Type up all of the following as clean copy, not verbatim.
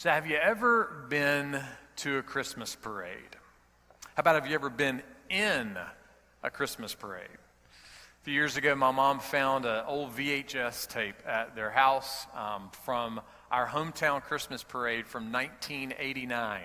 So have you ever been to a Christmas parade? How about have you ever been in a Christmas parade? A few years ago, my mom found an old VHS tape at their house from our hometown Christmas parade from 1989.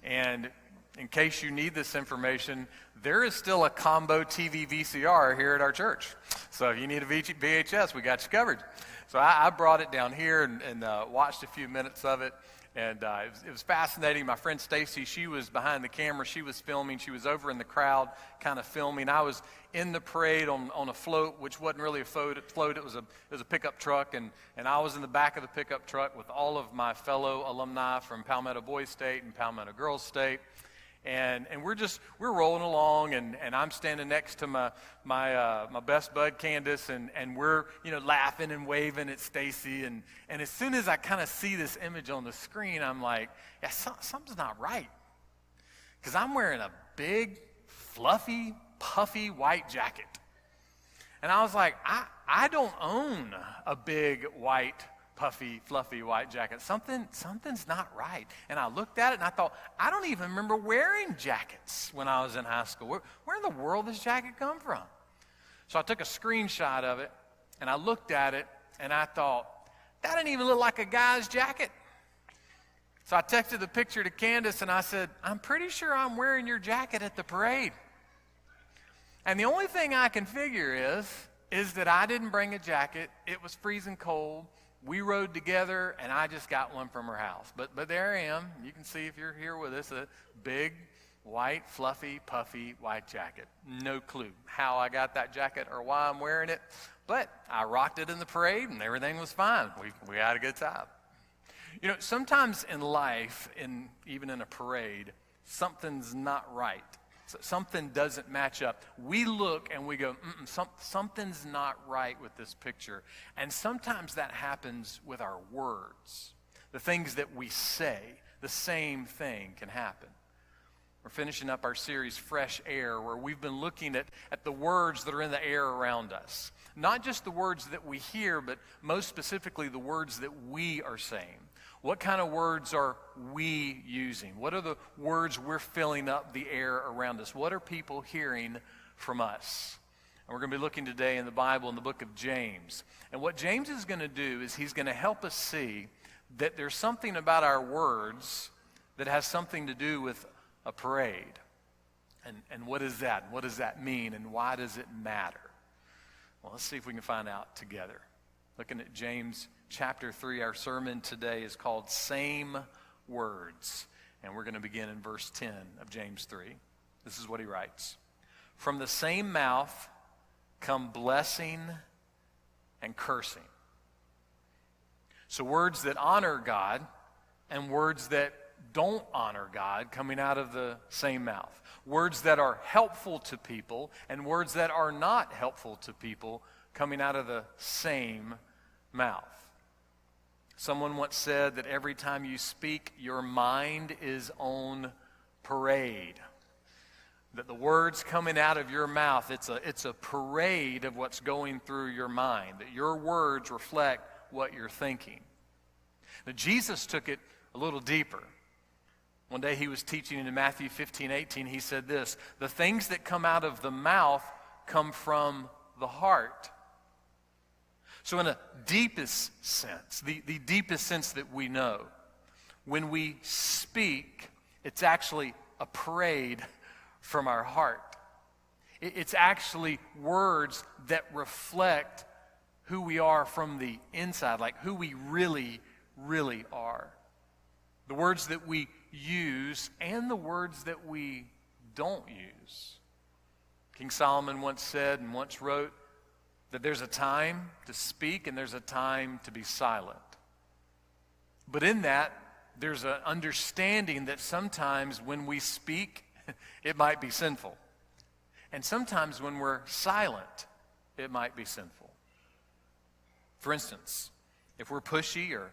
And in case you need this information, there is still a combo TV VCR here at our church. So if you need a VHS, we got you covered. So I brought it down here and watched a few minutes of it. And it was fascinating. My friend Stacy, she was behind the camera. She was filming. She was over in the crowd kind of filming. I was in the parade on a float, which wasn't really a float. It was a pickup truck. And I was in the back of the pickup truck with all of my fellow alumni from Palmetto Boys State and Palmetto Girls State. And we're rolling along, and I'm standing next to my best bud Candace, and we're laughing and waving at Stacy, and as soon as I kind of see this image on the screen, I'm like, yeah, something's not right, because I'm wearing a big, fluffy, puffy white jacket, and I was like, I don't own a big white, puffy, fluffy white jacket. Something's not right. And I looked at it and I thought, I don't even remember wearing jackets when I was in high school. Where in the world did this jacket come from? So I took a screenshot of it and I looked at it and I thought, that didn't even look like a guy's jacket. So I texted the picture to Candace and I said, I'm pretty sure I'm wearing your jacket at the parade. And the only thing I can figure is that I didn't bring a jacket. It was freezing cold. We rode together, and I just got one from her house. But there I am. You can see if you're here with us, a big, white, fluffy, puffy white jacket. No clue how I got that jacket or why I'm wearing it, but I rocked it in the parade, and everything was fine. We had a good time. Sometimes in life, even in a parade, something's not right. Something doesn't match up. We look and we go, something's not right with this picture. And sometimes that happens with our words. The things that we say, the same thing can happen. We're finishing up our series, Fresh Air, where we've been looking at the words that are in the air around us. Not just the words that we hear, but most specifically the words that we are saying. What kind of words are we using? What are the words we're filling up the air around us? What are people hearing from us? And we're going to be looking today in the Bible in the book of James. And what James is going to do is he's going to help us see that there's something about our words that has something to do with a parade. And what is that? What does that mean? And why does it matter? Well, let's see if we can find out together. Looking at James chapter 3, our sermon today is called Same Words. And we're going to begin in verse 10 of James 3. This is what he writes. From the same mouth come blessing and cursing. So words that honor God and words that don't honor God coming out of the same mouth. Words that are helpful to people and words that are not helpful to people coming out of the same mouth. Someone once said that every time you speak, your mind is on parade. That the words coming out of your mouth, it's a parade of what's going through your mind. That your words reflect what you're thinking. Now, Jesus took it a little deeper. One day he was teaching in Matthew 15:18. He said this, the things that come out of the mouth come from the heart. So in a deepest sense, the deepest sense that we know, when we speak, it's actually a parade from our heart. It's actually words that reflect who we are from the inside, like who we really, really are. The words that we use and the words that we don't use. King Solomon once said and once wrote that there's a time to speak and there's a time to be silent. But in that, there's an understanding that sometimes when we speak, it might be sinful. And sometimes when we're silent, it might be sinful. For instance, if we're pushy or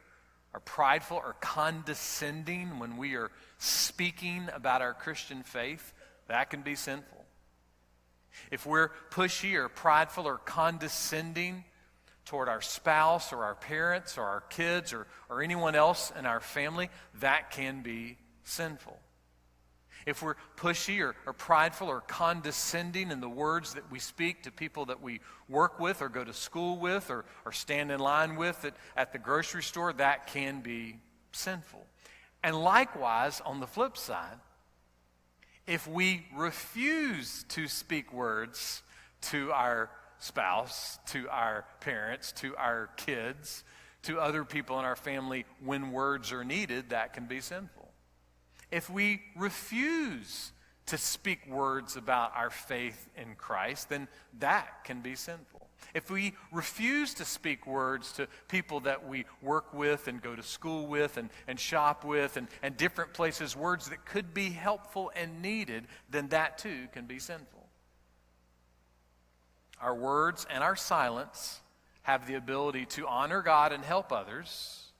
prideful or condescending when we are speaking about our Christian faith, that can be sinful. If we're pushy or prideful or condescending toward our spouse or our parents or our kids or anyone else in our family, that can be sinful. If we're pushy or prideful or condescending in the words that we speak to people that we work with or go to school with or stand in line with at the grocery store, that can be sinful. And likewise, on the flip side, if we refuse to speak words to our spouse, to our parents, to our kids, to other people in our family when words are needed, that can be sinful. If we refuse to speak words about our faith in Christ, then that can be sinful. If we refuse to speak words to people that we work with and go to school with and shop with and different places, words that could be helpful and needed, then that too can be sinful. Our words and our silence have the ability to honor God and help others,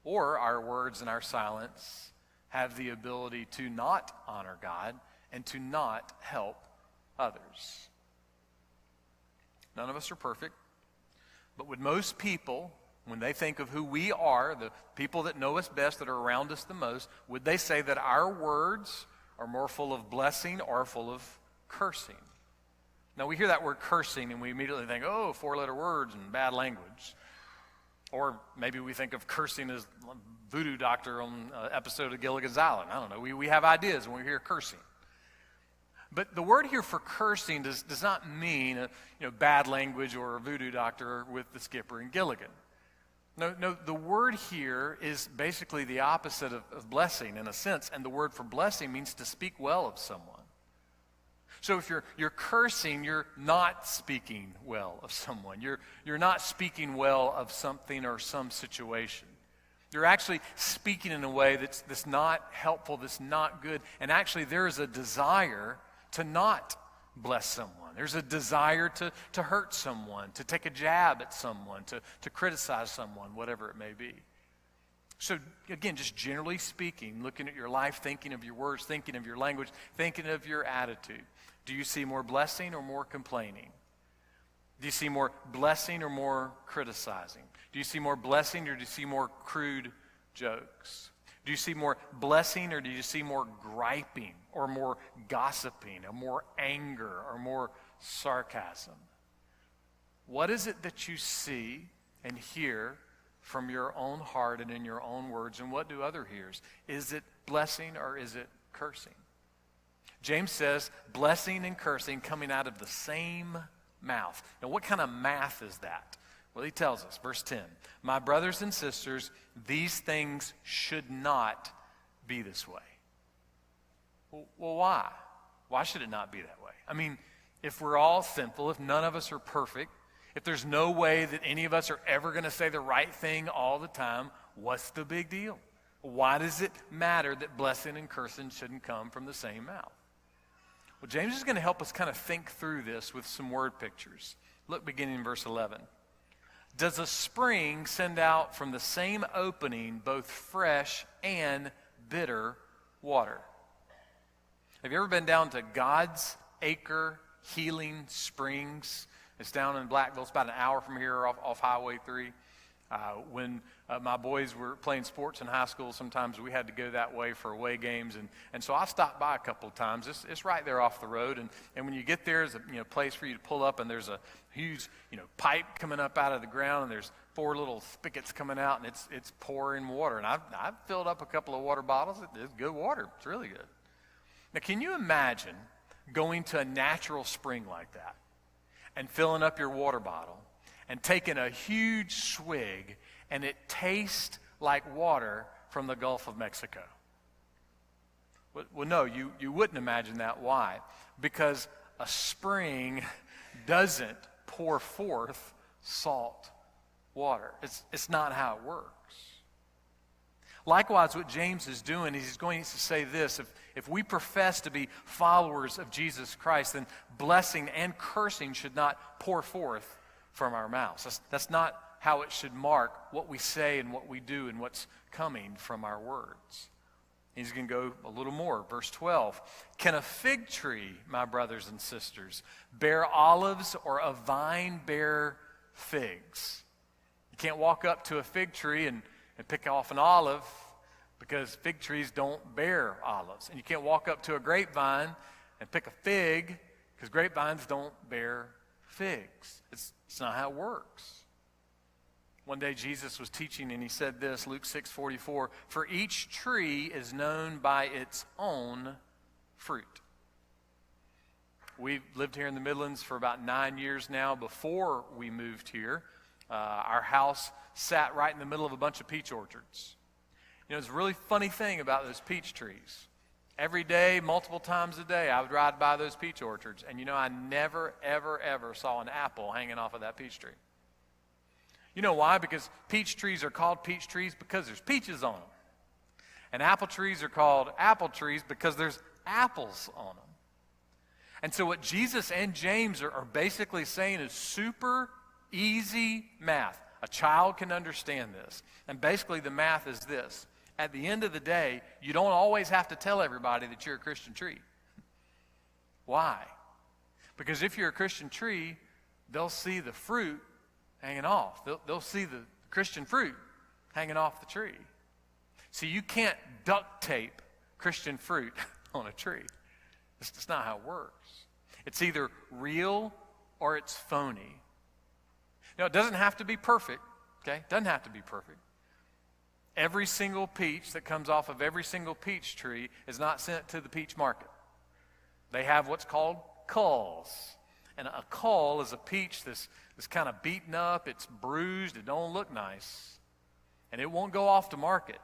or our words and our silence have the ability to not honor God and to not help others. None of us are perfect, but would most people, when they think of who we are, the people that know us best, that are around us the most, would they say that our words are more full of blessing or full of cursing? Now, we hear that word cursing and we immediately think, oh, four-letter words and bad language. Or maybe we think of cursing as voodoo doctor on an episode of Gilligan's Island. I don't know. We have ideas when we hear cursing. But the word here for cursing does not mean bad language or a voodoo doctor with the skipper and Gilligan. No, the word here is basically the opposite of blessing in a sense. And the word for blessing means to speak well of someone. So if you're cursing, you're not speaking well of someone. You're not speaking well of something or some situation. You're actually speaking in a way that's not helpful, that's not good. And actually there is a desire to not bless someone. There's a desire to hurt someone, to take a jab at someone, to criticize someone, whatever it may be. So again, just generally speaking, looking at your life, thinking of your words, thinking of your language, thinking of your attitude. Do you see more blessing or more complaining? Do you see more blessing or more criticizing? Do you see more blessing or do you see more crude jokes? Do you see more blessing or do you see more griping or more gossiping or more anger or more sarcasm? What is it that you see and hear from your own heart and in your own words, and what do others hear? Is it blessing or is it cursing? James says blessing and cursing coming out of the same mouth. Now, what kind of math is that? Well, he tells us, verse 10, my brothers and sisters, these things should not be this way. Well, why? Why should it not be that way? I mean, if we're all sinful, if none of us are perfect, if there's no way that any of us are ever going to say the right thing all the time, what's the big deal? Why does it matter that blessing and cursing shouldn't come from the same mouth? Well, James is going to help us kind of think through this with some word pictures. Look, beginning in verse 11. Does a spring send out from the same opening both fresh and bitter water? Have you ever been down to God's Acre Healing Springs? It's down in Blackville. It's about an hour from here off Highway 3. When my boys were playing sports in high school, sometimes we had to go that way for away games. And so I stopped by a couple of times. It's right there off the road. And when you get there, there's a place for you to pull up, and there's a huge pipe coming up out of the ground, and there's 4 little spigots coming out, and it's pouring water. And I've filled up a couple of water bottles. It's good water. It's really good. Now, can you imagine going to a natural spring like that and filling up your water bottle and taking a huge swig, and it tastes like water from the Gulf of Mexico? Well, no, you wouldn't imagine that. Why? Because a spring doesn't pour forth salt water. It's not how it works. Likewise, what James is doing, he's going to say this: if we profess to be followers of Jesus Christ, then blessing and cursing should not pour forth from our mouths. That's not how it should mark what we say and what we do and what's coming from our words. He's going to go a little more. Verse 12. Can a fig tree, my brothers and sisters, bear olives, or a vine bear figs? can't walk up to a fig tree and pick off an olive because fig trees don't bear olives. And you can't walk up to a grapevine and pick a fig because grapevines don't bear figs. It's not how it works. One day Jesus was teaching and he said this, Luke 6:44, "For each tree is known by its own fruit." We've lived here in the Midlands for about 9 years now. Before we moved here, our house sat right in the middle of a bunch of peach orchards. You know, it's a really funny thing about those peach trees. Every day, multiple times a day, I would ride by those peach orchards, and you know, I never, ever, ever saw an apple hanging off of that peach tree. You know why? Because peach trees are called peach trees because there's peaches on them. And apple trees are called apple trees because there's apples on them. And so what Jesus and James are basically saying is super easy math. A child can understand this. And basically the math is this. At the end of the day, you don't always have to tell everybody that you're a Christian tree. Why? Because if you're a Christian tree, they'll see the fruit hanging off. They'll see the Christian fruit hanging off the tree. See, you can't duct tape Christian fruit on a tree. That's just not how it works. It's either real or it's phony. Now, it doesn't have to be perfect, okay? It doesn't have to be perfect. Every single peach that comes off of every single peach tree is not sent to the peach market. They have what's called culls. And a cull is a peach that's kind of beaten up, it's bruised, it don't look nice. And it won't go off to market,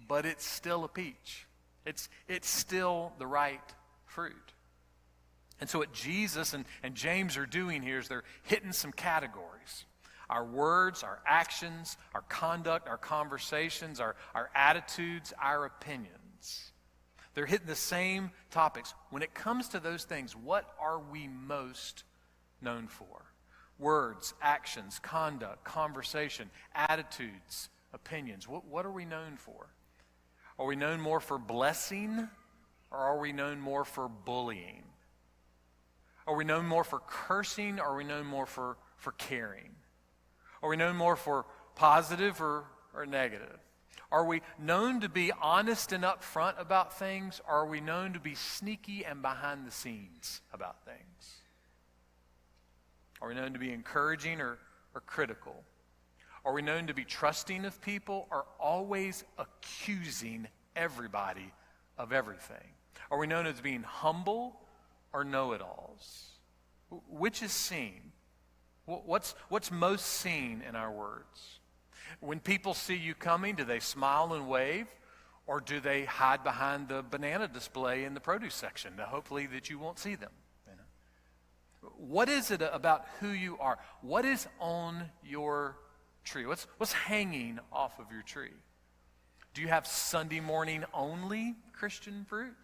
but it's still a peach. It's still the right fruit. And so what Jesus and James are doing here is they're hitting some categories. Our words, our actions, our conduct, our conversations, our attitudes, our opinions. They're hitting the same topics. When it comes to those things, what are we most known for? Words, actions, conduct, conversation, attitudes, opinions. What are we known for? Are we known more for blessing, or are we known more for bullying? Are we known more for cursing, or are we known more for caring? Are we known more for positive or negative? Are we known to be honest and upfront about things, or are we known to be sneaky and behind the scenes about things? Are we known to be encouraging or critical? Are we known to be trusting of people, or always accusing everybody of everything? Are we known as being humble or know-it-alls? Which is seen? What's most seen in our words? When people see you coming, do they smile and wave, or do they hide behind the banana display in the produce section, hopefully that you won't see them? You know? What is it about who you are? What is on your tree? What's hanging off of your tree? Do you have Sunday morning only Christian fruit?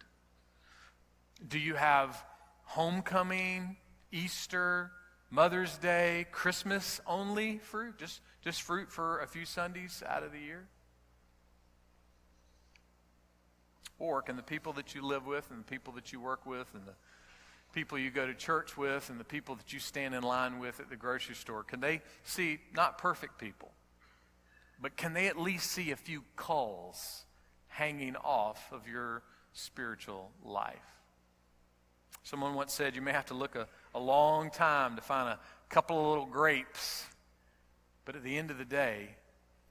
Do you have homecoming, Easter, Mother's Day, Christmas only fruit? Just fruit for a few Sundays out of the year? Or can the people that you live with and the people that you work with and the people you go to church with and the people that you stand in line with at the grocery store, can they see not perfect people, but can they at least see a few culls hanging off of your spiritual life? Someone once said you may have to look a long time to find a couple of little grapes. But at the end of the day,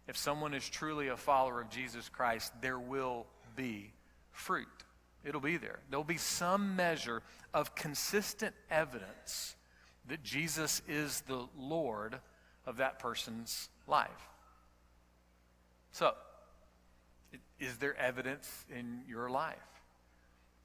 if someone is truly a follower of Jesus Christ, there will be fruit. It'll be there. There'll be some measure of consistent evidence that Jesus is the Lord of that person's life. So, is there evidence in your life?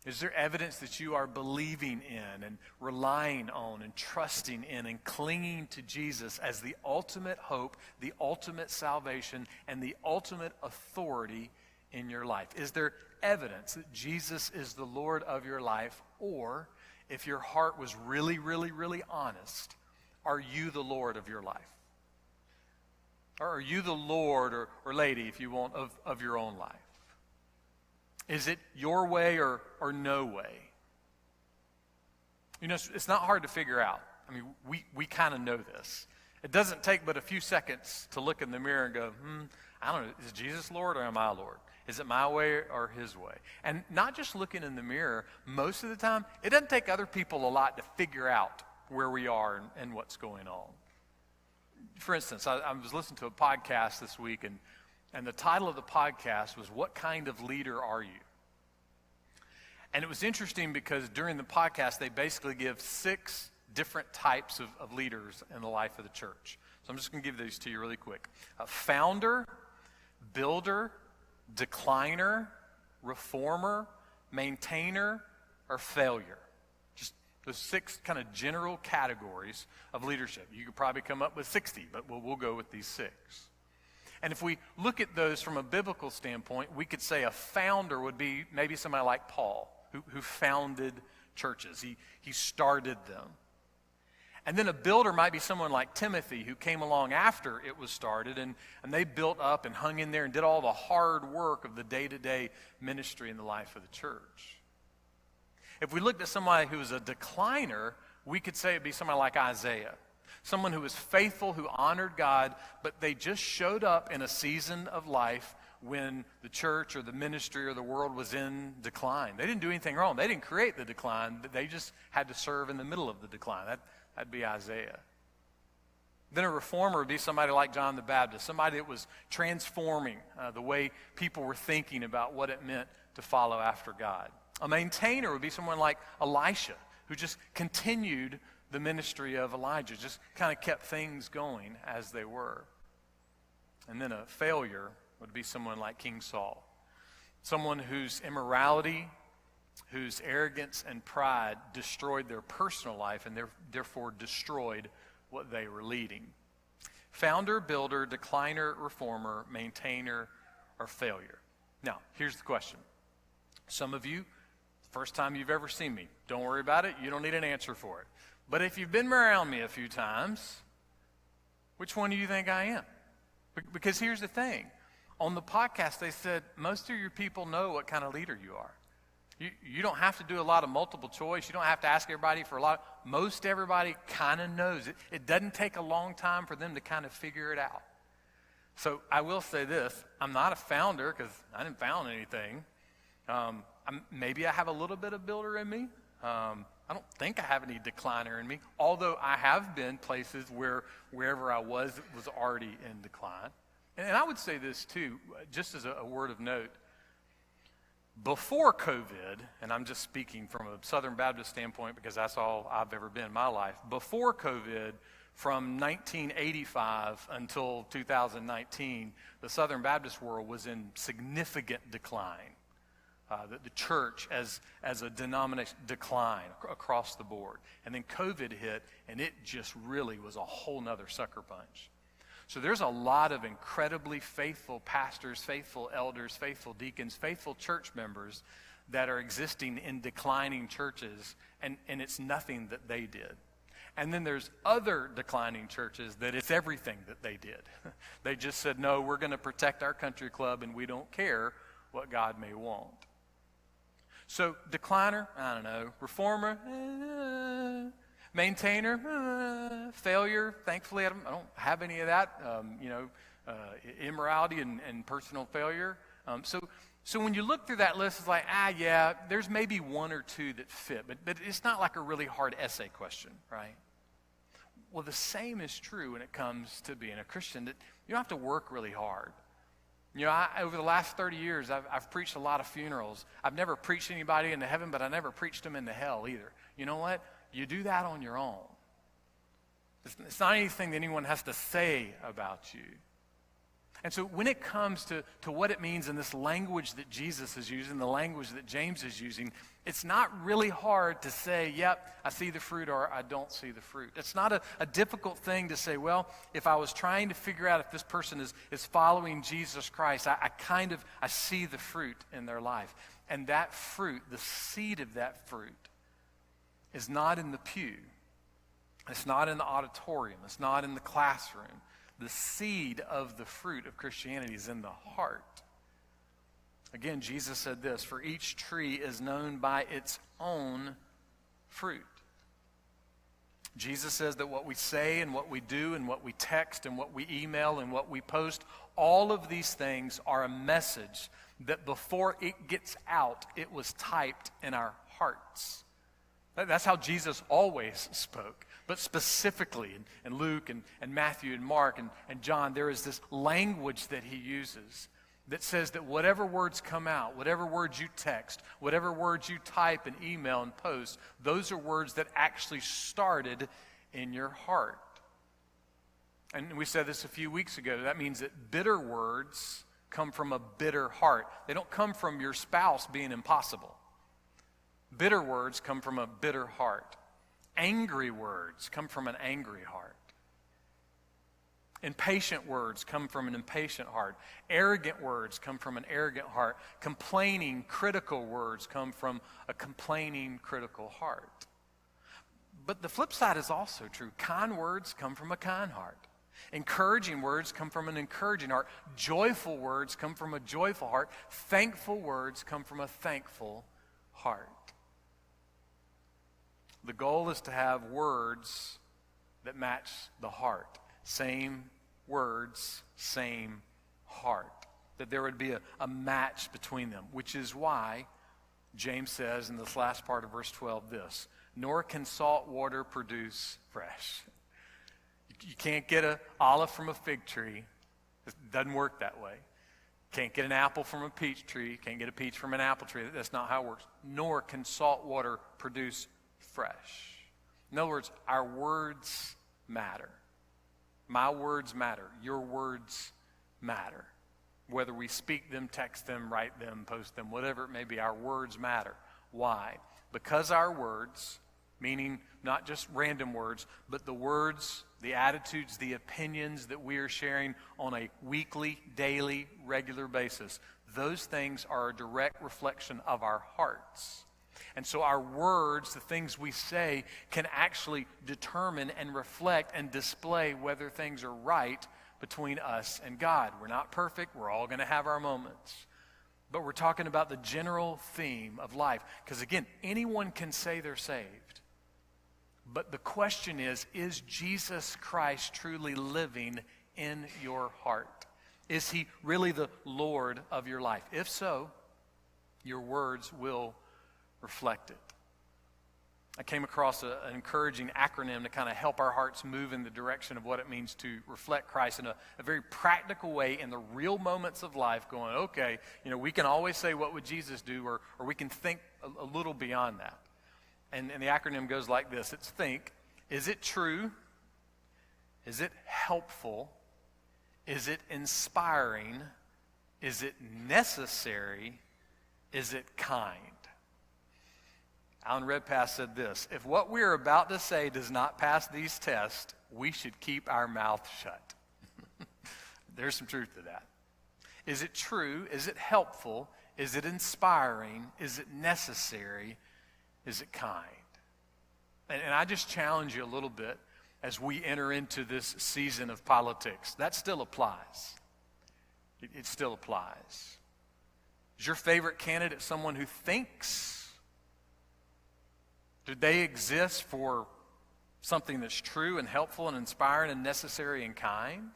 Is there evidence that you are believing in and relying on and trusting in and clinging to Jesus as the ultimate hope, the ultimate salvation, and the ultimate authority in your life? Is there evidence that Jesus is the Lord of your life? Or, if your heart was really, really, really honest, are you the Lord of your life? Or are you the Lord or lady, if you want, of your own life? Is it your way or no way? You know, it's not hard to figure out. I mean, we kind of know this. It doesn't take but a few seconds to look in the mirror and go, I don't know, is Jesus Lord or am I Lord? Is it my way or his way? And not just looking in the mirror, most of the time, it doesn't take other people a lot to figure out where we are and what's going on. For instance, I was listening to a podcast this week, and the title of the podcast was, "What Kind of Leader Are You?" And it was interesting because during the podcast, they basically give 6 different types of leaders in the life of the church. So I'm just going to give these to you really quick. Founder, builder, decliner, reformer, maintainer, or failure. Just those 6 kind of general categories of leadership. You could probably come up with 60, but we'll go with these 6. And if we look at those from a biblical standpoint, we could say a founder would be maybe somebody like Paul, who founded churches. He started them. And then a builder might be someone like Timothy, who came along after it was started, and they built up and hung in there and did all the hard work of the day-to-day ministry in the life of the church. If we looked at somebody who was a decliner, we could say it'd be somebody like Isaiah, someone who was faithful, who honored God, but they just showed up in a season of life when the church or the ministry or the world was in decline. They didn't do anything wrong. They didn't create the decline. They just had to serve in the middle of the decline. That'd be Isaiah. Then a reformer would be somebody like John the Baptist, somebody that was transforming the way people were thinking about what it meant to follow after God. A maintainer would be someone like Elisha, who just continued the ministry of Elijah, just kind of kept things going as they were. And then a failure would be someone like King Saul, someone whose immorality, whose arrogance and pride destroyed their personal life and therefore destroyed what they were leading. Founder, builder, decliner, reformer, maintainer, or failure. Now, here's the question. Some of you, first time you've ever seen me, don't worry about it. You don't need an answer for it. But if you've been around me a few times, which one do you think I am? Because here's the thing. On the podcast, they said most of your people know what kind of leader you are. You don't have to do a lot of multiple choice. You don't have to ask everybody for a lot. Most everybody kind of knows it. It doesn't take a long time for them to kind of figure it out. So I will say this. I'm not a founder because I didn't found anything. Maybe I have a little bit of builder in me. I don't think I have any decliner in me, although I have been places wherever I was, it was already in decline. And I would say this too, just as a word of note. Before COVID, and I'm just speaking from a Southern Baptist standpoint because that's all I've ever been in my life. Before COVID, from 1985 until 2019, the Southern Baptist world was in significant decline. The church as a denomination decline across the board. And then COVID hit, and it just really was a whole nother sucker punch. So there's a lot of incredibly faithful pastors, faithful elders, faithful deacons, faithful church members that are existing in declining churches, and it's nothing that they did. And then there's other declining churches that it's everything that they did. They just said, no, we're going to protect our country club, and we don't care what God may want. So decliner, I don't know. Reformer, maintainer, failure. Thankfully, I don't have any of that. Immorality and personal failure. So when you look through that list, it's like, yeah, there's maybe one or two that fit, but it's not like a really hard essay question, right? Well, the same is true when it comes to being a Christian, that you don't have to work really hard. You know, over the last 30 years, I've preached a lot of funerals. I've never preached anybody into heaven, but I never preached them into hell either. You know what? You do that on your own. It's not anything that anyone has to say about you. And so when it comes to what it means in this language that Jesus is using, the language that James is using, it's not really hard to say, yep, I see the fruit or I don't see the fruit. It's not a difficult thing to say, well, if I was trying to figure out if this person is following Jesus Christ, I see the fruit in their life. And that fruit, the seed of that fruit, is not in the pew. It's not in the auditorium. It's not in the classroom. The seed of the fruit of Christianity is in the heart. Again, Jesus said this, for each tree is known by its own fruit. Jesus says that what we say and what we do and what we text and what we email and what we post, all of these things are a message that before it gets out, it was typed in our hearts. That's how Jesus always spoke. But specifically in Luke and Matthew and Mark and John, there is this language that he uses that says that whatever words come out, whatever words you text, whatever words you type and email and post, those are words that actually started in your heart. And we said this a few weeks ago. That means that bitter words come from a bitter heart. They don't come from your spouse being impossible. Bitter words come from a bitter heart. Angry words come from an angry heart. Impatient words come from an impatient heart. Arrogant words come from an arrogant heart. Complaining, critical words come from a complaining, critical heart. But the flip side is also true. Kind words come from a kind heart. Encouraging words come from an encouraging heart. Joyful words come from a joyful heart. Thankful words come from a thankful heart. The goal is to have words that match the heart. Same words, same heart. That there would be a match between them, which is why James says in this last part of verse 12 this, nor can salt water produce fresh. You can't get an olive from a fig tree. It doesn't work that way. Can't get an apple from a peach tree. Can't get a peach from an apple tree. That's not how it works. Nor can salt water produce fresh. In other words, our words matter. My words matter. Your words matter. Whether we speak them, text them, write them, post them, whatever it may be, our words matter. Why? Because our words, meaning not just random words, but the words, the attitudes, the opinions that we are sharing on a weekly, daily, regular basis, those things are a direct reflection of our hearts. And so our words, the things we say, can actually determine and reflect and display whether things are right between us and God. We're not perfect. We're all going to have our moments. But we're talking about the general theme of life. Because again, anyone can say they're saved. But the question is Jesus Christ truly living in your heart? Is he really the Lord of your life? If so, your words will reflect it. I came across an encouraging acronym to kind of help our hearts move in the direction of what it means to reflect Christ in a very practical way in the real moments of life, going, okay, we can always say, what would Jesus do? Or we can think a little beyond that. And the acronym goes like this. It's think. Is it true? Is it helpful? Is it inspiring? Is it necessary? Is it kind? Alan Redpath said this, if what we are about to say does not pass these tests, we should keep our mouth shut. There's some truth to that. Is it true? Is it helpful? Is it inspiring? Is it necessary? Is it kind? And I just challenge you a little bit as we enter into this season of politics. That still applies. It still applies. Is your favorite candidate someone who thinks? Do they exist for something that's true and helpful and inspiring and necessary and kind?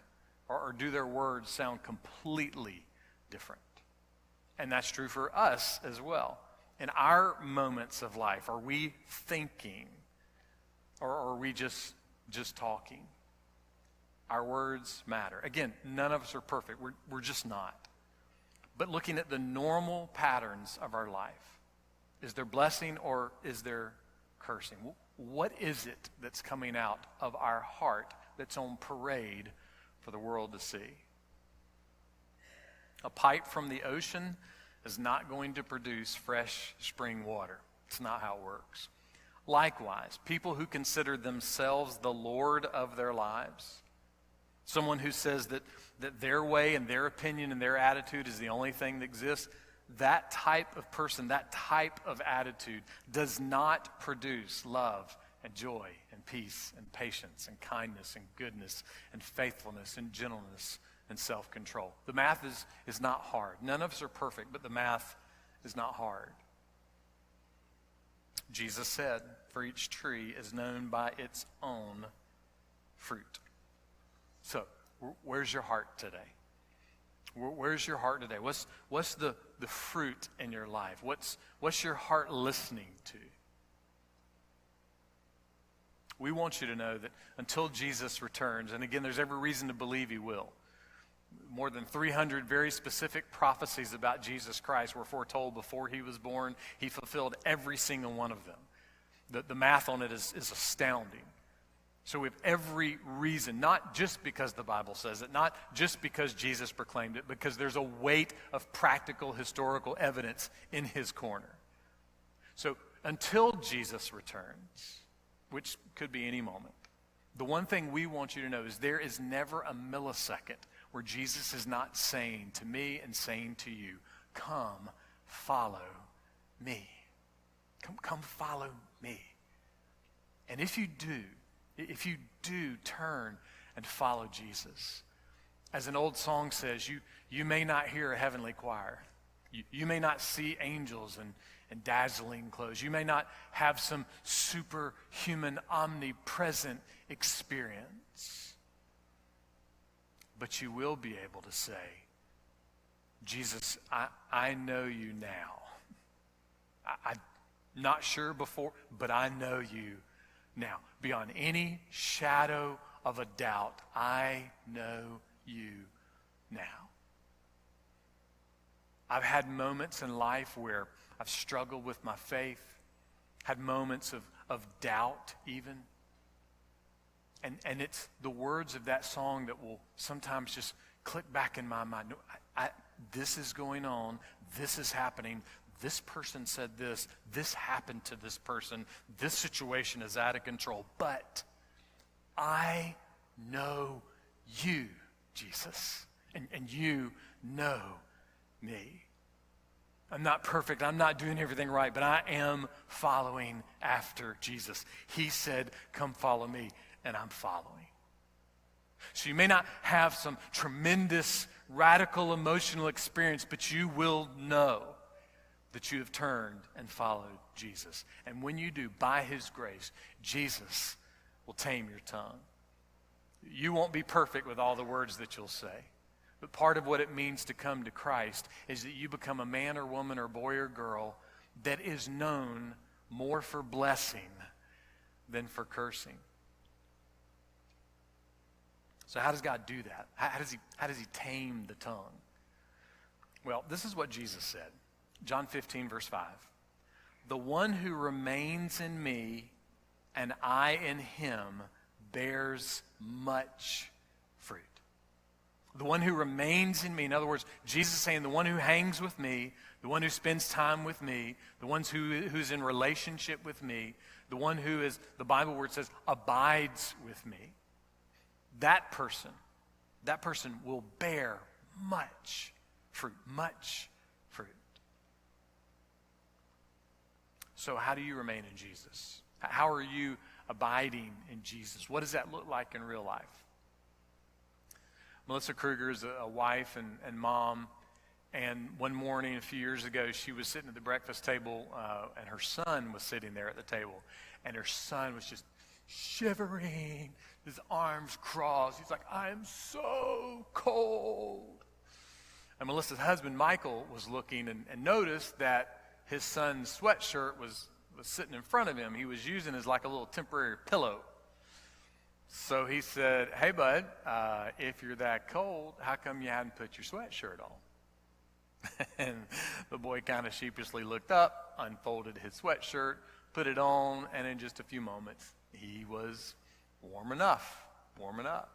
Or do their words sound completely different? And that's true for us as well. In our moments of life, are we thinking? Or are we just talking? Our words matter. Again, none of us are perfect. We're just not. But looking at the normal patterns of our life, is there blessing or is there cursing? What is it that's coming out of our heart that's on parade for the world to see? A pipe from the ocean is not going to produce fresh spring water. It's not how it works. Likewise, people who consider themselves the Lord of their lives, someone who says that their way and their opinion and their attitude is the only thing that exists, that type of person, that type of attitude does not produce love and joy and peace and patience and kindness and goodness and faithfulness and gentleness and self-control. The math is not hard. None of us are perfect, but the math is not hard. Jesus said, for each tree is known by its own fruit. So, where's your heart today? Where's your heart today? What's the fruit in your life? What's your heart listening to? We want you to know that until Jesus returns, and again, there's every reason to believe he will. More than 300 very specific prophecies about Jesus Christ were foretold before he was born. He fulfilled every single one of them. The math on it is astounding. So we have every reason, not just because the Bible says it, not just because Jesus proclaimed it, because there's a weight of practical historical evidence in his corner. So until Jesus returns, which could be any moment, the one thing we want you to know is there is never a millisecond where Jesus is not saying to me and saying to you, come follow me. Come follow me. And if you do turn and follow Jesus, as an old song says, you may not hear a heavenly choir. You may not see angels and dazzling clothes. You may not have some superhuman, omnipresent experience. But you will be able to say, Jesus, I know you now. I'm not sure before, but I know you now. Beyond any shadow of a doubt, I know you now. I've had moments in life where I've struggled with my faith, had moments of doubt even. And it's the words of that song that will sometimes just click back in my mind. This is going on. This is happening. This person said this. This happened to this person. This situation is out of control. But I know you, Jesus. And you know me. I'm not perfect. I'm not doing everything right, but I am following after Jesus. He said, come follow me, and I'm following. So you may not have some tremendous, radical, emotional experience, but you will know that you have turned and followed Jesus. And when you do, by his grace, Jesus will tame your tongue. You won't be perfect with all the words that you'll say. But part of what it means to come to Christ is that you become a man or woman or boy or girl that is known more for blessing than for cursing. So how does God do that? How does he tame the tongue? Well, this is what Jesus said. John 15, verse 5. The one who remains in me and I in him bears much fruit. The one who remains in me, in other words, Jesus is saying the one who hangs with me, the one who spends time with me, the one who's in relationship with me, the one who is, the Bible word says, abides with me. That person will bear much fruit, much fruit. So how do you remain in Jesus? How are you abiding in Jesus? What does that look like in real life? Melissa Kruger is a wife and mom, and one morning a few years ago, she was sitting at the breakfast table, and her son was sitting there at the table, and her son was just shivering, his arms crossed. He's like, I am so cold. And Melissa's husband, Michael, was looking and noticed that his son's sweatshirt was sitting in front of him. He was using it as like a little temporary pillow. So he said, hey, bud, if you're that cold, how come you hadn't put your sweatshirt on? And the boy kind of sheepishly looked up, unfolded his sweatshirt, put it on, and in just a few moments, he was warm enough, warming up.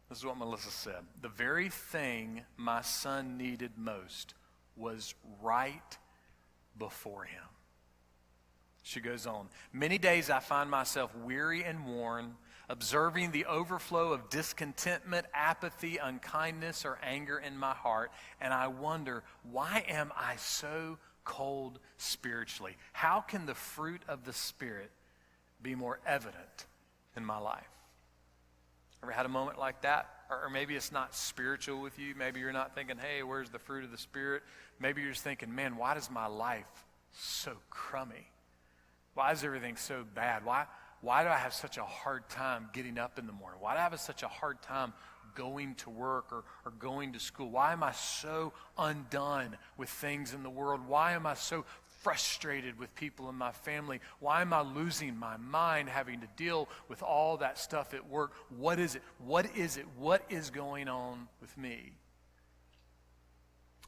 This is what Melissa said. The very thing my son needed most was right before him. She goes on, many days I find myself weary and worn, observing the overflow of discontentment, apathy, unkindness, or anger in my heart, and I wonder, why am I so cold spiritually? How can the fruit of the Spirit be more evident in my life? Ever had a moment like that? Or maybe it's not spiritual with you. Maybe you're not thinking, hey, where's the fruit of the Spirit? Maybe you're just thinking, man, why does my life so crummy? Why is everything so bad? Why do I have such a hard time getting up in the morning? Why do I have such a hard time going to work or going to school? Why am I so undone with things in the world? Why am I so frustrated with people in my family? Why am I losing my mind having to deal with all that stuff at work? What is it? What is it? What is going on with me?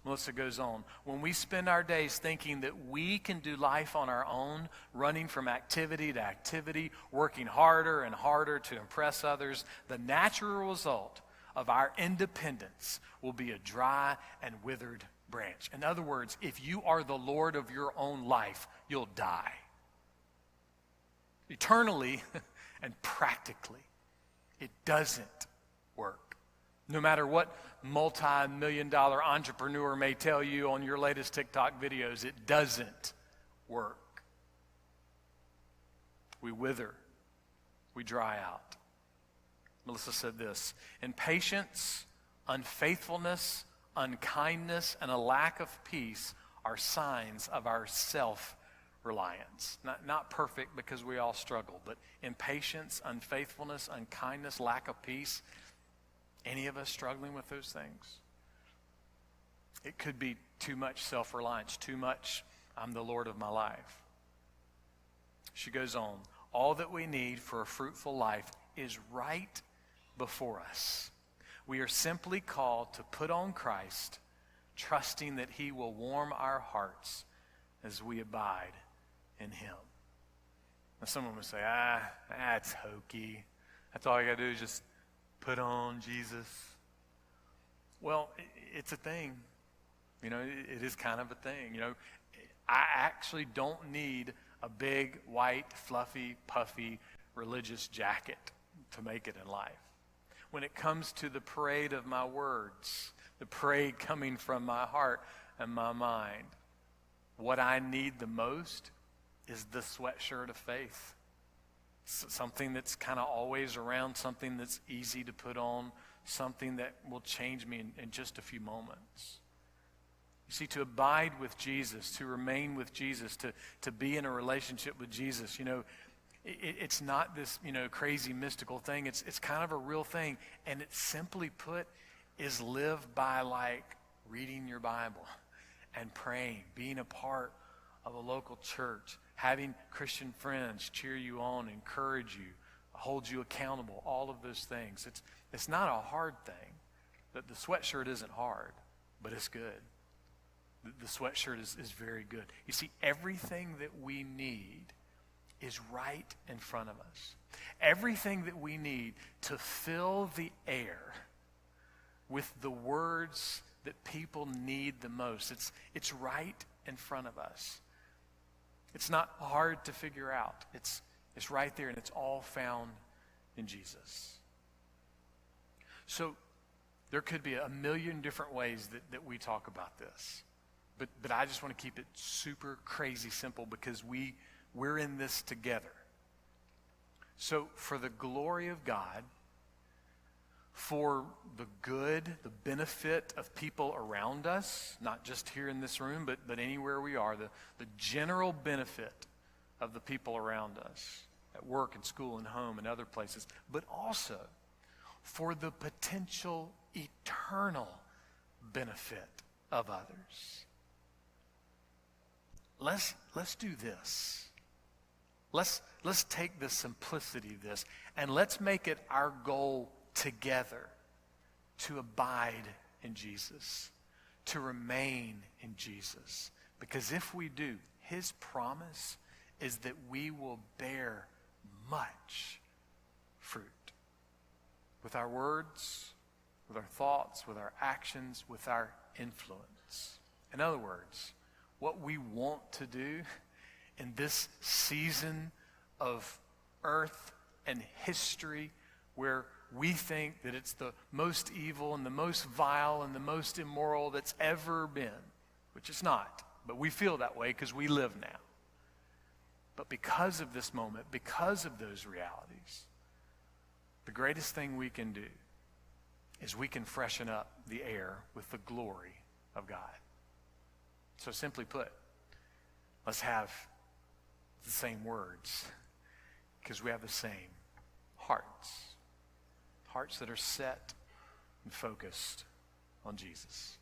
Melissa goes on, when we spend our days thinking that we can do life on our own, running from activity to activity, working harder and harder to impress others, the natural result of our independence will be a dry and withered branch. In other words, if you are the Lord of your own life, you'll die. Eternally and practically, it doesn't work. No matter what multi-million-dollar entrepreneur may tell you on your latest TikTok videos, it doesn't work. We wither. We dry out. Melissa said this, impatience, unfaithfulness, unkindness, and a lack of peace are signs of our self-reliance. Not perfect because we all struggle, but impatience, unfaithfulness, unkindness, lack of peace. Any of us struggling with those things? It could be too much self-reliance, too much, I'm the Lord of my life. She goes on, all that we need for a fruitful life is right before us. We are simply called to put on Christ, trusting that he will warm our hearts as we abide in him. Now someone would say, that's hokey. That's all you got to do is just put on Jesus. Well, it's a thing. You know, it is kind of a thing. You know, I actually don't need a big, white, fluffy, puffy religious jacket to make it in life. When it comes to the parade of my words, the parade coming from my heart and my mind, what I need the most is the sweatshirt of faith. Something that's kind of always around, something that's easy to put on, something that will change me in just a few moments. You see, to abide with Jesus, to remain with Jesus, to be in a relationship with Jesus, you know, it's not this, you know, crazy mystical thing. It's kind of a real thing. And it simply put is live by like reading your Bible and praying, being a part of a local church, having Christian friends cheer you on, encourage you, hold you accountable, all of those things. It's not a hard thing. The sweatshirt isn't hard, but it's good. The sweatshirt is very good. You see, everything that we need is right in front of us. Everything that we need to fill the air with the words that people need the most. It's right in front of us. It's not hard to figure out. It's right there, and it's all found in Jesus. So there could be a million different ways that we talk about this. But I just want to keep it super crazy simple because we're in this together. So for the glory of God, for the good, the benefit of people around us, not just here in this room, but anywhere we are, the general benefit of the people around us at work and school and home and other places, but also for the potential eternal benefit of others. Let's do this. Let's take the simplicity of this and let's make it our goal together to abide in Jesus, to remain in Jesus. Because if we do, his promise is that we will bear much fruit. With our words, with our thoughts, with our actions, with our influence. In other words, what we want to do in this season of earth and history where we think that it's the most evil and the most vile and the most immoral that's ever been, which it's not, but we feel that way because we live now. But because of this moment, because of those realities, the greatest thing we can do is we can freshen up the air with the glory of God. So simply put, let's have the same words, because we have the same hearts. Hearts that are set and focused on Jesus.